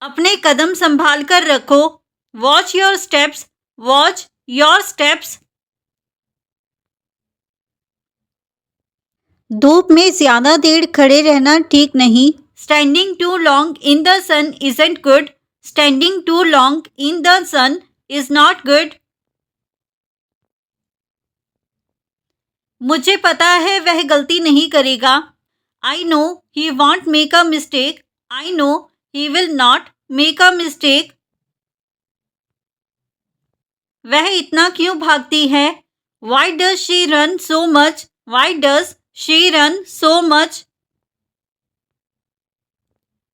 अपने कदम संभाल कर रखो। Watch your steps, watch your steps. धूप में ज्यादा देर खड़े रहना ठीक नहीं। Standing too long in the sun isn't good. Standing too long in the sun is not good. मुझे पता है वह गलती नहीं करेगा। I know he won't make a mistake. I know he will not make a mistake. वह इतना क्यों भागती है? Why does she run so much? Why does she run so much?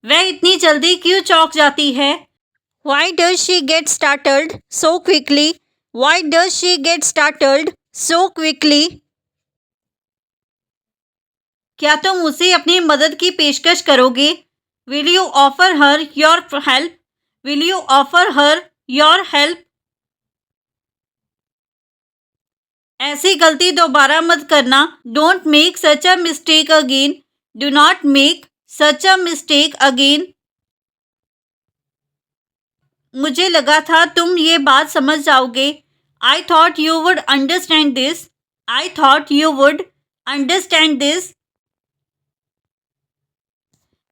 वह इतनी जल्दी क्यों चौंक जाती है? Why does she get startled so quickly? Y does she get startled so quickly? क्या तुम उसे अपनी मदद की पेशकश करोगे? Will you offer her your help? Will you offer her your help? ऐसी गलती दोबारा मत करना। Don't make such a mistake again. Do not make such a mistake again. मुझे लगा था तुम ये बात समझ जाओगे। I thought you would understand this. I thought you would understand this.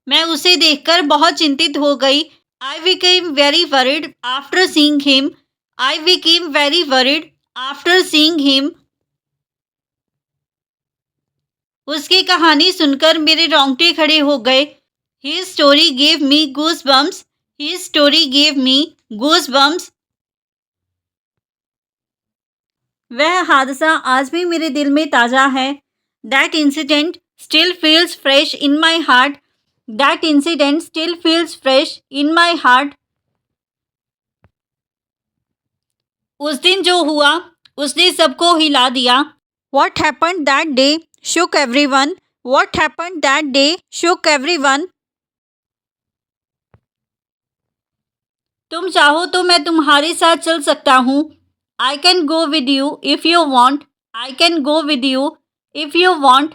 मैं उसे देखकर बहुत चिंतित हो गई। I became very worried after seeing him. I became very worried after seeing him. उसकी कहानी सुनकर मेरे रोंगटे खड़े हो गए। His story gave me goosebumps. His story gave me goosebumps. वह हादसा आज भी मेरे दिल में ताज़ा है। That incident still feels fresh in my heart. That incident still feels fresh in my heart. उस दिन जो हुआ उसने सबको हिला दिया। What happened that day shook everyone. What happened that day shook everyone. तुम चाहो तो मैं तुम्हारे साथ चल सकता हूँ। I can go with you if you want. I can go with you if you want.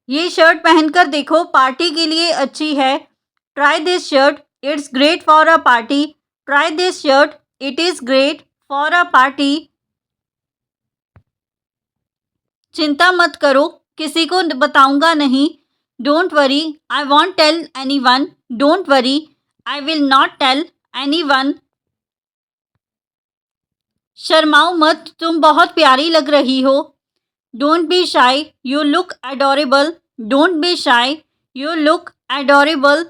ये शर्ट पहनकर देखो, पार्टी के लिए अच्छी है। Try this shirt, it's great for a party. Try this shirt, it is great for a party. चिंता मत करो, किसी को बताऊंगा नहीं। Don't worry, I won't tell anyone. Don't worry, I will not tell anyone. शर्माओ मत, तुम बहुत प्यारी लग रही हो। Don't be shy, you look adorable. Don't be shy, you look adorable.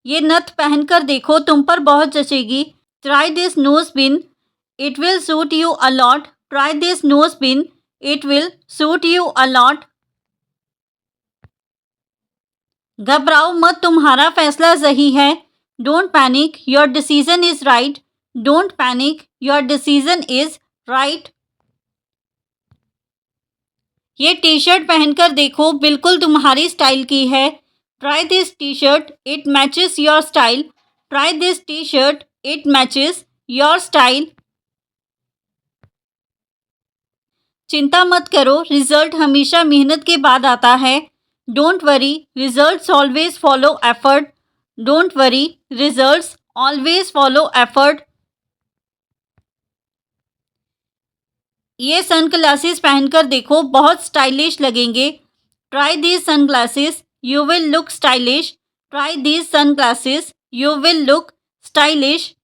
ये नथ पहनकर देखो, तुम पर बहुत जचेगी। Try this nose pin, it will suit you a lot. Try this nose pin, it will suit you a lot. घबराओ मत, तुम्हारा फैसला सही है। Don't panic, your decision is right. Don't panic, your decision is right. ये T shirt पहनकर देखो, बिल्कुल तुम्हारी स्टाइल की है। Try this T shirt, it matches your style. Try this T shirt, it matches your style. चिंता मत करो, रिजल्ट हमेशा मेहनत के बाद आता है। Don't worry, results always follow effort. Don't worry, results always follow effort. ये सन ग्लासेस पहनकर देखो, बहुत स्टाइलिश लगेंगे। Try these sunglasses, you will look stylish. Try these sunglasses, you will look stylish.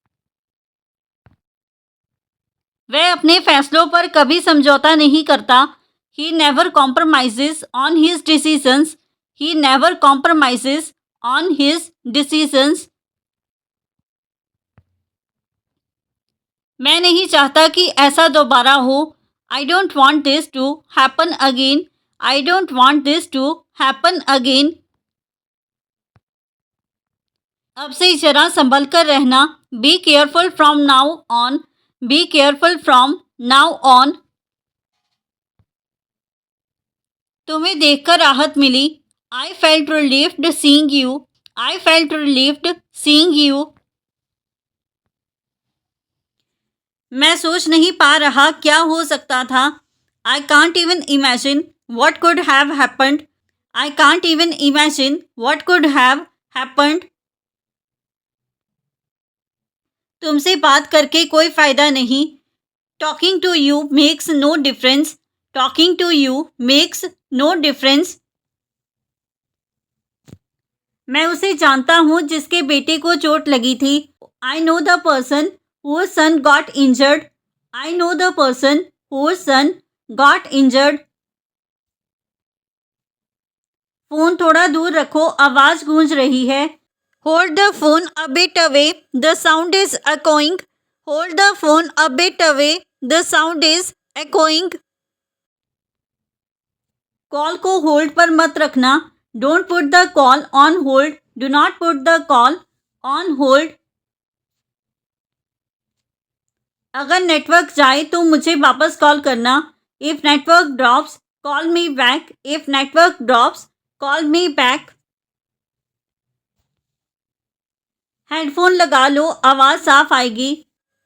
वह अपने फैसलों पर कभी समझौता नहीं करता। He never compromises on his decisions. He never compromises on his decisions. मैं नहीं चाहता कि ऐसा दोबारा हो। I don't want this to happen again. I don't want this to happen again. अब से जरा संभल कर रहना। Be careful from now on. Be careful from now on. तुम्हें देखकर राहत मिली। I felt relieved seeing you. I felt relieved seeing you. मैं सोच नहीं पा रहा क्या हो सकता था। I can't even imagine what could have happened. I can't even imagine what could have happened. तुमसे बात करके कोई फायदा नहीं. Talking to you makes no difference. Talking to you makes no difference. मैं उसे जानता हूँ जिसके बेटे को चोट लगी थी. I know the person whose son got injured. I know the person whose son got injured. Phone थोड़ा दूर रखो, आवाज गूंज रही है. Hold the phone a bit away, the sound is echoing. Hold the phone a bit away, the sound is echoing. Call को hold पर मत रखना. Don't put the call on hold. Do not put the call on hold. अगर network जाए तो मुझे वापस call करना. If network drops, call me back. If network drops, call me back. Headphone लगा लो, आवाज साफ आएगी.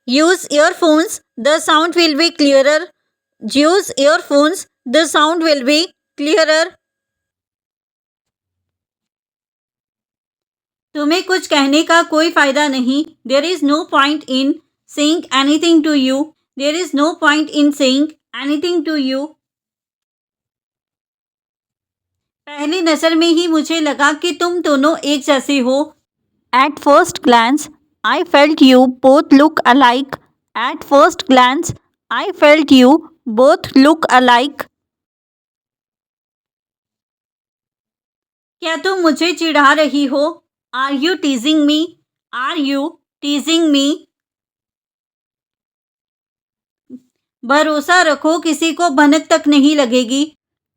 Use earphones, the sound will be clearer. Use earphones, the sound will be clearer. तुम्हें कुछ कहने का कोई फायदा नहीं. There is no point in saying anything to you. There is no point in saying anything to you. पहली नजर में ही मुझे लगा कि तुम दोनों एक जैसे हो. At first glance, I felt you both look alike. At first glance, I felt you both look alike. क्या तुम मुझे चिढ़ा रही हो? Are you teasing me? Are you teasing me? भरोसा रखो, किसी को भनक तक नहीं लगेगी.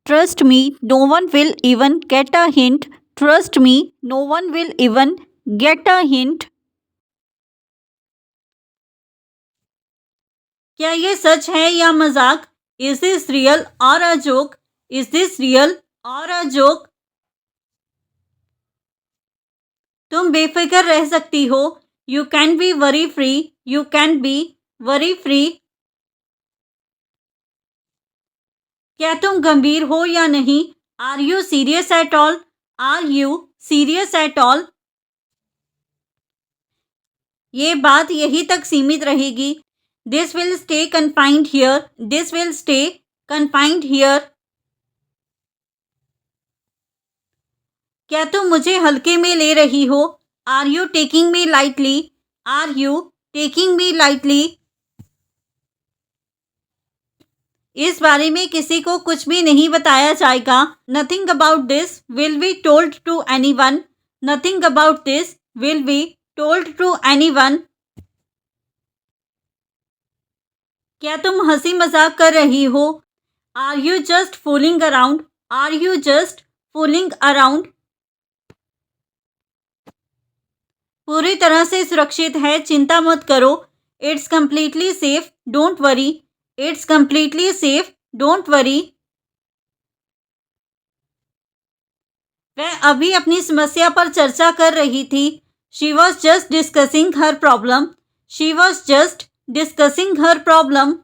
Trust me, no one will even get a hint. Trust me, no one will even get a hint. क्या ये सच है या मजाक? Is this real or a joke? Is this real or a joke? तुम बेफिक्र रह सकती हो. You can be worry free. You can be worry free. क्या तुम गंभीर हो या नहीं? Are you serious at all? Are you serious at all? ये बात यहीं तक सीमित रहेगी. This will stay confined here. This will stay confined here. क्या तुम मुझे हल्के में ले रही हो? Are you taking me lightly? Are you taking me lightly? इस बारे में किसी को कुछ भी नहीं बताया जाएगा. Nothing about this will be told to anyone. Nothing about this will be told to anyone. क्या तुम हंसी मजाक कर रही हो? Are you just fooling around? Are you just fooling around? पूरी तरह से सुरक्षित है, चिंता मत करो. It's completely safe. Don't worry. It's completely safe. Don't worry. वह अभी अपनी समस्या पर चर्चा कर रही थी. She was just discussing her problem. She was just discussing her problem.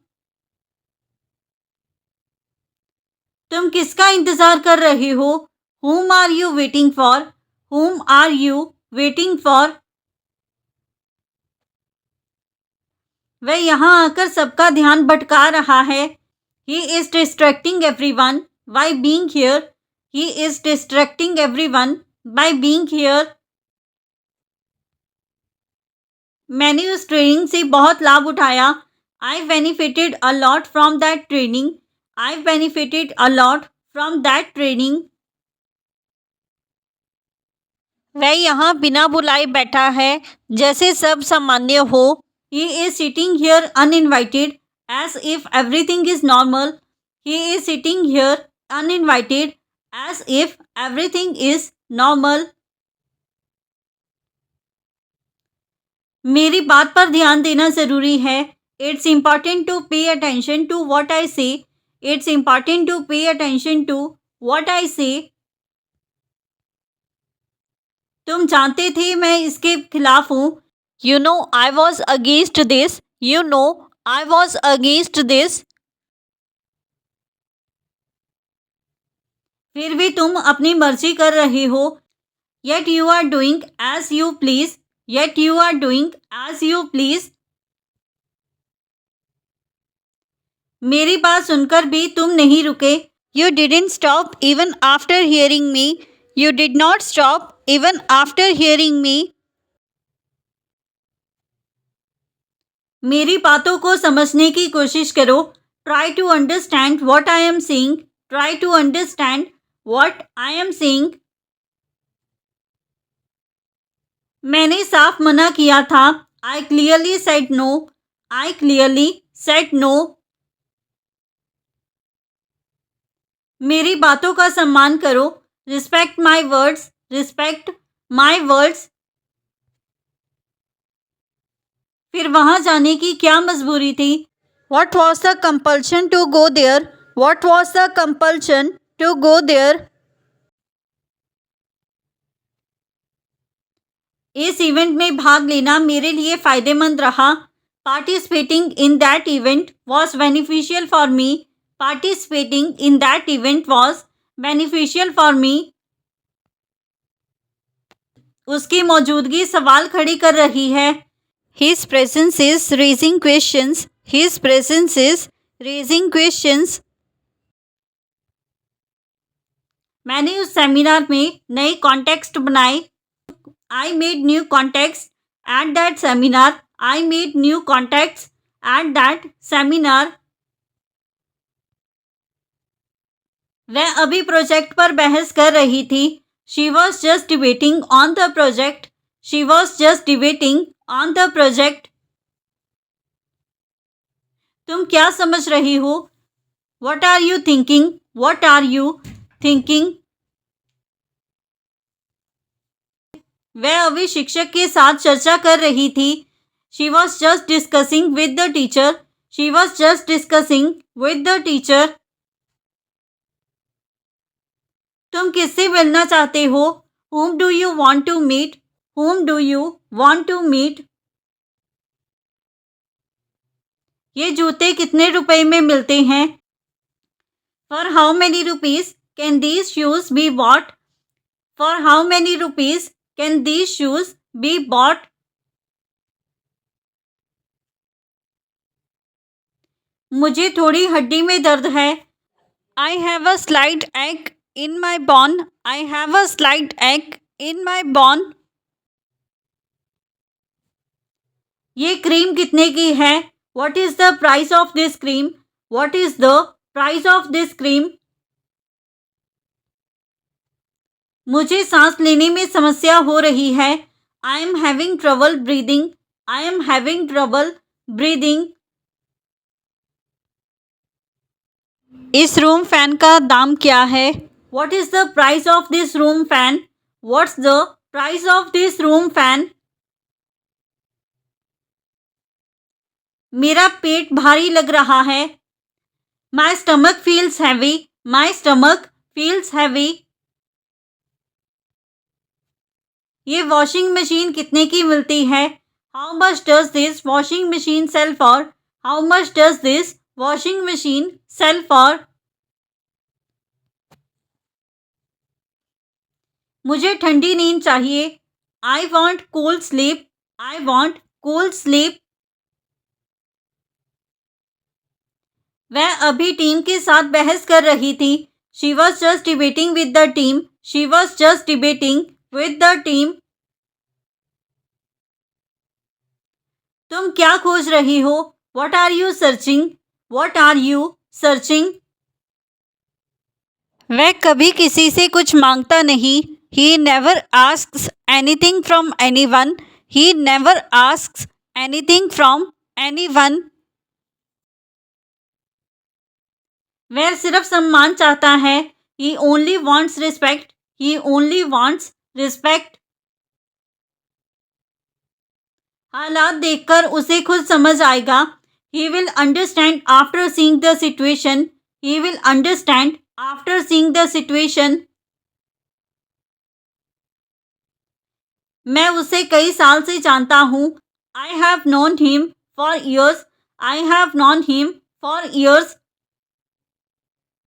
तुम किसका इंतजार कर रहे हो? Whom are you waiting for? Whom are you waiting for? वह यहाँ आकर सबका ध्यान भटका रहा है. He is distracting everyone by being here. He is distracting everyone by being here. मैंने उस ट्रेनिंग से बहुत लाभ उठाया. I benefited a lot from that training. I benefited a lot from that training. वह यहाँ बिना बुलाए बैठा है, जैसे सब सामान्य हो. He is sitting here uninvited, as if everything is normal. He is sitting here uninvited, as if everything is normal. मेरी बात पर ध्यान देना ज़रूरी है. It's important to pay attention to what I say. It's important to pay attention to what I say. तुम जानते थे मैं इसके खिलाफ हूँ. You know I was against this. You know I was against this. फिर भी तुम अपनी मर्जी कर रहे हो। Yet you are doing as you please. Yet you are doing as you please. मेरी बात सुनकर भी तुम नहीं रुके। You didn't stop even after hearing me. You did not stop even after hearing me. मेरी बातों को समझने की कोशिश करो। Try to understand what I am saying. Try to understand what I am saying. मैंने साफ मना किया था। I clearly said no. I clearly said no. मेरी बातों का सम्मान करो। Respect my words. Respect my words. फिर वहां जाने की क्या मजबूरी थी? What was the compulsion to go there? What was the compulsion to go there? इस इवेंट में भाग लेना मेरे लिए फ़ायदेमंद रहा। Participating in that event was beneficial for me. Participating in that event was beneficial for me. उसकी मौजूदगी सवाल खड़ी कर रही है। His presence is raising questions. His presence is raising questions. मैंने उस सेमिनार में नए कॉन्टेक्स्ट बनाए। I made new contacts at that seminar. I made new contacts at that seminar. वह अभी प्रोजेक्ट पर बहस कर रही थी। She was just debating on the project. She was just debating on the project. तुम क्या समझ रही हो? What are you thinking? What are you thinking? वह अभी शिक्षक के साथ चर्चा कर रही थी। She was just discussing with the teacher. She was just discussing with the teacher. तुम किससे मिलना चाहते हो? Whom do you want to meet? Whom do you want to meet? ये जूते कितने रुपए में मिलते हैं? For how many rupees can these shoes be bought? For how many rupees can these shoes be bought? मुझे थोड़ी हड्डी में दर्द है। I have a slight ache in my bone. I have a slight ache in my bone. ये cream कितने की है? What is the price of this cream? What is the price of this cream? मुझे सांस लेने में समस्या हो रही है। I am having trouble breathing. I am having trouble breathing. इस रूम फैन का दाम क्या है? What is the price of this room fan? What's the price of this room fan? मेरा पेट भारी लग रहा है। My stomach feels heavy. My stomach feels heavy. ये वॉशिंग मशीन कितने की मिलती है? How much does this washing machine sell for? How much does this washing machine sell for? मुझे ठंडी नींद चाहिए। I want cool sleep. I want cool sleep. वह अभी टीम के साथ बहस कर रही थी। She was just debating with the team. She was just debating with the team. तुम क्या खोज रही हो? What are you searching? What are you searching? वह कभी किसी से कुछ मांगता नहीं। He never asks anything from anyone. He never asks anything from anyone. वह सिर्फ सम्मान चाहता है। He only wants respect. He only wants respect. हालात देखकर उसे खुद समझ आएगा। He will understand after seeing the situation. He will understand after seeing the situation. मैं उसे कई साल से जानता हूँ। I have known him for years. I have known him for years.